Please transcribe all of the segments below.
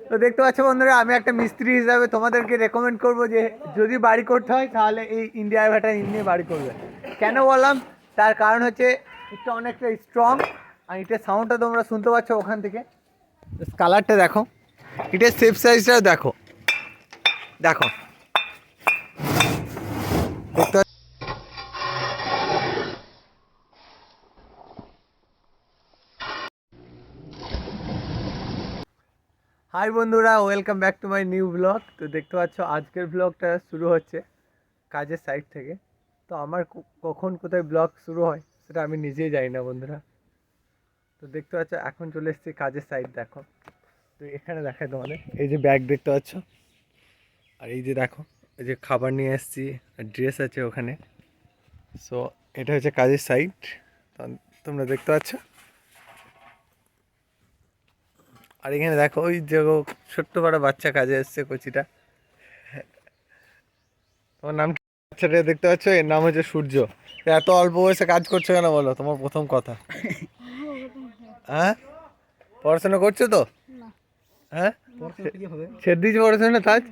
তো দেখতে পাচ্ছ বন্ধুরা, আমি একটা মিস্ত্রি হিসাবে তোমাদেরকে রেকমেন্ড করব যে যদি বাড়ি করতে হয় তাহলে এই ইন্ডিয়া ভাটা নিয়ে বাড়ি করবে। কেন বললাম, তার কারণ হচ্ছে এটা অনেকটা স্ট্রং, আর এটার সাউন্ডটা তোমরা শুনতে পাচ্ছ ওখান থেকে। কালারটা দেখো, এটার সেফ সাইজটাও দেখো, দেখো দেখতে। হাই বন্ধুরা, welcome back to my new blog. তো দেখতে পাচ্ছ আজকের ব্লগটা শুরু হচ্ছে কাজের সাইড থেকে। তো আমার কখন কোথায় ব্লগ শুরু হয় সেটা আমি নিজেই জানি না বন্ধুরা। তো দেখতে পাচ্ছ এখন চলে এসেছি কাজের সাইড, দেখো। তো এখানে দেখায় তোমাদের, এই যে ব্যাগ দেখতে পাচ্ছ, আর এই যে দেখো এই যে খাবার নিয়ে এসেছি, আর ড্রেস আছে ওখানে। সো এটা হচ্ছে কাজের সাইড, তোমরা দেখতে পাচ্ছ। আর এখানে দেখো ওই যে ছোট্ট বড় বাচ্চা কাজে এসছে, কচিটা। তোমার নাম কি? বাচ্চাটা দেখতে পাচ্ছ, এর নাম হচ্ছে সূর্য। এত অল্প বয়সে কাজ করছো কেন বলো, তোমার প্রথম কথা? হ্যাঁ, পড়াশোনা করছো তো? হ্যাঁ, ছেড়ে দিয়েছি পড়াশোনা তাজ।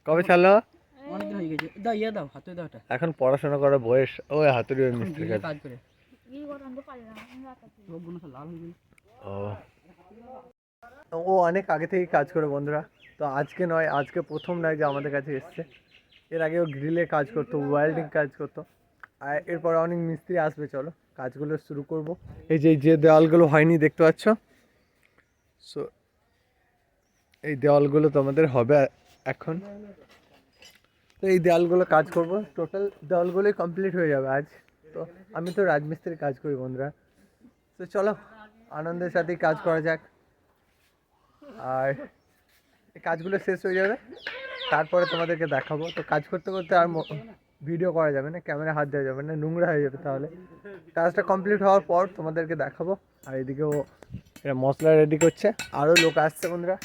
কবে ছাড়লো? এখন পড়াশোনা করার বয়স? ওই হাতুড়ি ওই মিস্ত্রি কাজ করে। ও অনেক আগে থেকেই কাজ করে বন্ধুরা। তো আজকে নয়, আজকে প্রথম নয় যে আমাদের কাছে এসছে। এর আগে ও গ্রিলে কাজ করতো, ওয়েল্ডিং কাজ করতো। আর এরপর অনেক মিস্ত্রি আসবে, চলো কাজগুলো শুরু করব। এই যে দেওয়ালগুলো হয়নি দেখতে পাচ্ছ, সো এই দেওয়ালগুলো তোমাদের হবে এখন। তো এই দেওয়ালগুলো কাজ করব, টোটাল দেওয়ালগুলোই কমপ্লিট হয়ে যাবে আজ। তো আমি তো রাজমিস্ত্রির কাজ করি বন্ধুরা। তো চলো আনন্দের সাথেই কাজ করা যাক। আর এই কাজগুলো শেষ হয়ে যাবে, তারপরে তোমাদেরকে দেখাবো। তো কাজ করতে করতে আর ভিডিও করা যাবে না, ক্যামেরা হাত দেওয়া যাবে না, নোংরা হয়ে যাবে। তাহলে কাজটা কমপ্লিট হওয়ার পর তোমাদেরকে দেখাবো। আর এদিকেও এরা মশলা রেডি করছে, আরও লোক আসছে বন্ধুরা।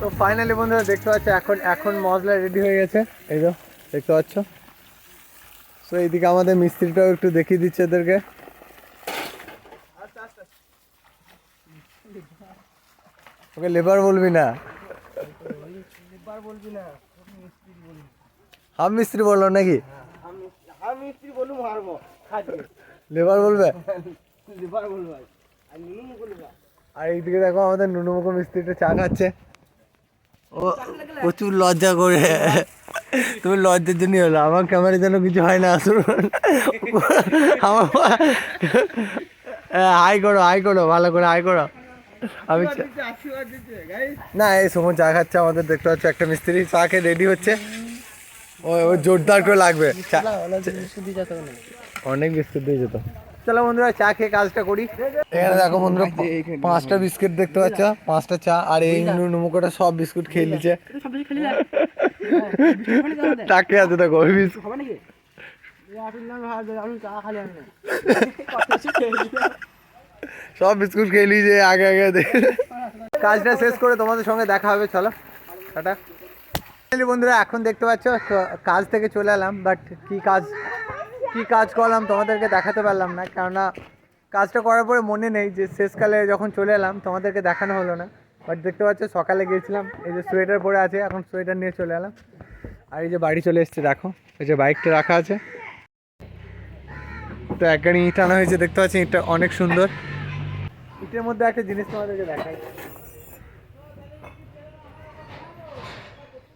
তো ফাইনালি বন্ধুরা দেখতে পাচ্ছ এখন এখন মশলা রেডি হয়ে গেছে, এই তো দেখতে পাচ্ছ। তো এইদিকে আমাদের মিস্ত্রিটাও একটু দেখিয়ে দিচ্ছে এদেরকে। ওকে লেবার বলবি না, হাম মিস্ত্রি বললো নাকি? লেবার বলবে। আর এইদিকে দেখো আমাদের নুনুমুখ মিস্ত্রিটা চা খাচ্ছে। ও প্রচুর লজ্জা করে, তুমি লজ্জার জন্য হলো। আমার ক্যামেরা যেন কিছু হয় না, আসুন আমার হাই করো, হাই করো, ভালো করে হাই করো। আমি না, এই সময় চা খাচ্ছে আমাদের, দেখতে পাচ্ছ একটা মিস্ত্রি চা খেয়ে রেডি হচ্ছে। ও জোরদার করে লাগবে, অনেক বিস্কুট দিয়ে যেত। চলো বন্ধুরা চা খেয়ে কাজটা করি। এখানে দেখো বন্ধুরা 5টা বিস্কুট দেখতে পাচ্ছ, 5টা চা। আর এই নুমুকোটা সব বিস্কুট খেয়ে নিচ্ছে, তাকে আছে দেখো ওই বিস্কুট। সব বিস্কুট খেয়ে নিয়েছে আগে আগে। কাজটা শেষ করে তোমাদের সঙ্গে দেখা হবে, চলো টাটা। বন্ধুরা এখন দেখতে পাচ্ছ কাজ থেকে চলে এলাম, বাট কি কাজ করলাম তোমাদেরকে দেখাতে পারলাম না, কেননা কাজটা করার পরে মনে নেই যে শেষকালে যখন চলে এলাম তোমাদেরকে দেখানো হলো না। বাট দেখতে পাচ্ছ সকালে গিয়েছিলাম, এই যে সোয়েটার পরে আছে, এখন সোয়েটার নিয়ে চলে এলাম। আর এই যে বাড়ি চলে এসছে, দেখো এই যে বাইকটা রাখা আছে। তো এক গাড়ি ইট আনা হয়েছে, দেখতে পাচ্ছি ইটটা অনেক সুন্দর। ইটের মধ্যে একটা জিনিস তোমাদেরকে দেখাই,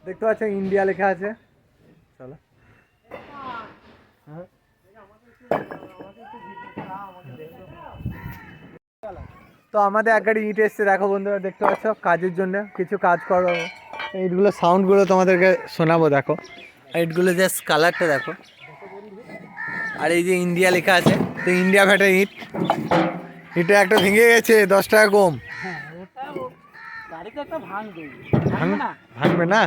দেখতে পাচ্ছ ইন্ডিয়া লেখা আছে, চলো। তো আমাদের এক গাড়ি ইট এসছে, দেখো বন্ধুরা দেখতে পাচ্ছ, কাজের জন্য কিছু কাজ করো। ইটগুলো সাউন্ডগুলো তোমাদেরকে শোনাবো, দেখো ইটগুলো জাস্ট কালারটা দেখো। আর এই যে ইন্ডিয়া লেখা আছে, তো ইন্ডিয়া ভ্যাটের ইট, ইটটা একটা ভেঙে গেছে 10 টাকা কম। ভাঙবে না?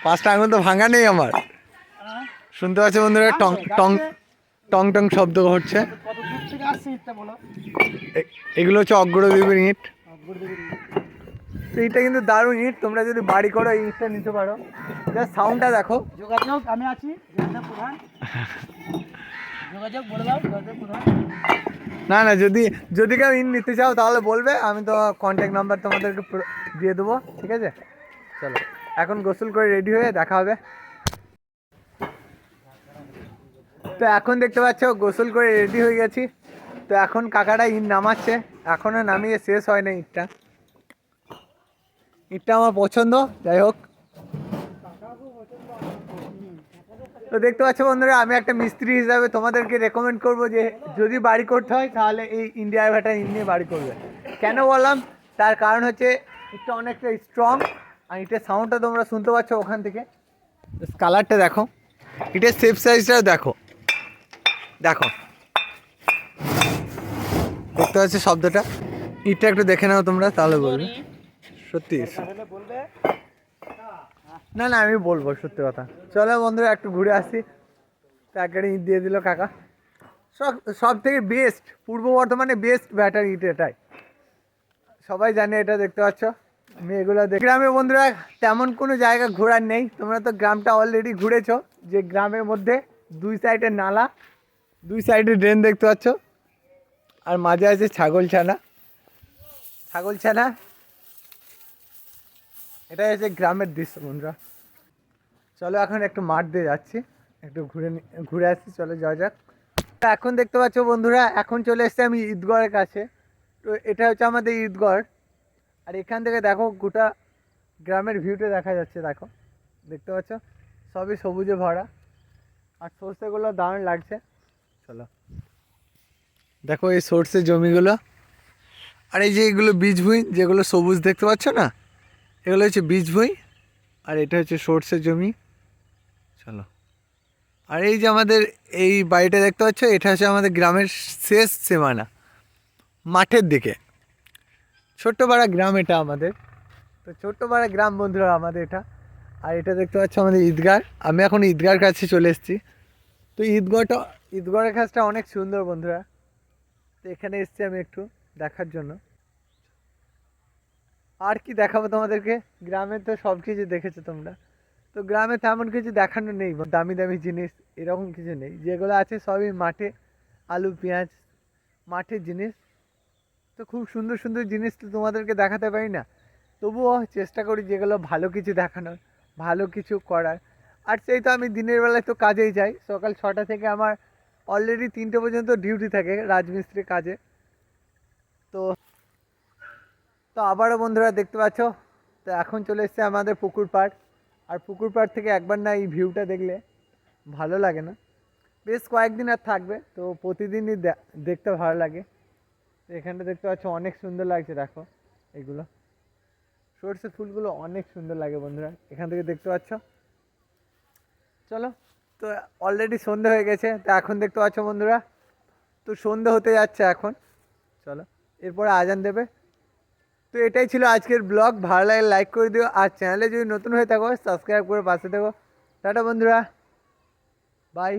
পাঁচটা আঙুল তো ভাঙা নেই আমার। শুনতে পাচ্ছ বন্ধুরা, টং টং টং টং শব্দ হচ্ছে। এগুলো হচ্ছে অগ্রদ্বীপের ইট। এইটা কিন্তু দারুণ ইট, তোমরা যদি বাড়ি করো এই ইটটা নিতে পারো। জাস্ট সাউন্ডটা দেখো। যোগাযোগ আমি আছি প্রধান, যোগাযোগ বলে দাও প্রধান। না না, যদি কেউ ইট নিতে চাও তাহলে বলবে, আমি তো কন্ট্যাক্ট নাম্বার তোমাদেরকে দিয়ে দেবো, ঠিক আছে? চলো এখন গোসল করে রেডি হয়ে দেখা হবে। তো এখন দেখতে পাচ্ছ গোসল করে রেডি হয়ে গেছি। তো এখন কাকাটা ইট নামাচ্ছে, এখনও নামিয়ে শেষ হয় না ইটটা। ইটটা আমার পছন্দ, যাই হোক। তো দেখতে পাচ্ছ বন্ধুরা, আমি একটা মিস্ত্রি হিসাবে তোমাদেরকে রেকমেন্ড করবো যে যদি বাড়ি করতে হয় তাহলে এই ইন্ডিয়া ভ্যাটা ইট নিয়ে বাড়ি করবে। কেন বললাম, তার কারণ হচ্ছে ইটটা অনেকটা স্ট্রং, আর ইটের সাউন্ডটা তোমরা শুনতে পাচ্ছ ওখান থেকে। কালারটা দেখো, ইটের শেপ সাইজটাও দেখো, দেখো দেখতে পাচ্ছ শব্দটা। ইটটা একটু দেখে নাও তোমরা, তাহলে বলবে সত্যি। না না, আমি বলবো সত্যি কথা। চলো বন্ধুরা একটু ঘুরে আসি। তাকে ইট দিয়ে দিল কাকা। সব থেকে বেস্ট, পূর্ব বর্ধমানে বেস্ট ব্যাটারি ইট এটাই, সবাই জানে এটা। দেখতে পাচ্ছ আমি এগুলো গ্রামে বন্ধুরা তেমন কোনো জায়গা ঘোরার নেই। তোমরা তো গ্রামটা অলরেডি ঘুরেছো, যে গ্রামের মধ্যে দুই সাইডে নালা, দুই সাইডে ড্রেন দেখতে পাচ্ছ, আর মাঝে আছে ছাগলছানা। এটাই হচ্ছে গ্রামের দৃশ্য বন্ধুরা। চলো এখন একটু মাঠ দিয়ে যাচ্ছি, একটু ঘুরে আসছি, চলো যাওয়া যাক। এখন দেখতে পাচ্ছ বন্ধুরা, এখন চলে এসেছি আমি ঈদগড়ের কাছে। তো এটা হচ্ছে আমাদের ঈদগড়, আর এখান থেকে দেখো গোটা গ্রামের ভিউটা দেখা যাচ্ছে। দেখো দেখতে পাচ্ছ সবই সবুজে ভরা, আর সর্ষেগুলো দারুণ লাগছে। চলো দেখো এই সর্ষের জমিগুলো, আর এই যে এগুলো বীজ ভুঁই, যেগুলো সবুজ দেখতে পাচ্ছ না, এগুলো হচ্ছে বীজ ভুঁই, আর এটা হচ্ছে সর্ষের জমি। চলো, আর এই যে আমাদের এই বাড়িটা দেখতে পাচ্ছ, এটা হচ্ছে আমাদের গ্রামের শেষ সীমানা, মাঠের দিকে। ছোট্টপাড়া গ্রাম এটা আমাদের। তো ছোট্টপাড়া গ্রাম বন্ধুরা আমাদের এটা। আর এটা দেখতে পাচ্ছ আমাদের ঈদগাহ। আমি এখন ঈদগাহর কাছে চলে এসেছি। তো ঈদগড়ের কাছটা অনেক সুন্দর বন্ধুরা। তো এখানে এসেছি আমি একটু দেখার জন্য। আর কি দেখাবো তোমাদেরকে, গ্রামে তো সব কিছু দেখেছো তোমরা। তো গ্রামে তেমন কিছু দেখানো নেই, দামি দামি জিনিস এরকম কিছু নেই। যেগুলো আছে সবই মাঠে, আলু পেঁয়াজ, মাঠের জিনিস। তো খুব সুন্দর সুন্দর জিনিস তো তোমাদেরকে দেখাতে পারি না, তবুও চেষ্টা করি যেগুলো ভালো কিছু দেখানোর, ভালো কিছু করার। আর সেই তো আমি দিনের বেলায় তো কাজেই যাই, সকাল 6টা থেকে আমার অলরেডি 3টে পর্যন্ত ডিউটি থাকে রাজমিস্ত্রি কাজে। তো তো আবারও বন্ধুরা দেখতে পাচ্ছ, তো এখন চলে এসছে আমাদের পুকুর পাড়। আর পুকুর পাড় থেকে একবার না এই ভিউটা দেখলে ভালো লাগে না। বেশ কয়েকদিন আর থাকবে, তো প্রতিদিনই দেখতে ভালো লাগে। তো এখানটা দেখতে পাচ্ছ অনেক সুন্দর লাগছে, দেখো এগুলো সরষে ফুলগুলো অনেক সুন্দর লাগে বন্ধুরা, এখান থেকে দেখতে পাচ্ছ। চলো, তো অলরেডি সন্ধে হয়ে গেছে, তো এখন দেখতে পাচ্ছ বন্ধুরা, তো সন্ধে হতে যাচ্ছে এখন। চলো এরপরে আজান দেবে। তো এটাই ছিল আজকের ব্লগ। ভালো লাগে লাইক করে দিও, আর চ্যানেলে যদি নতুন হয়ে থাকো সাবস্ক্রাইব করে পাশে থাকো। টাটা বন্ধুরা, বাই।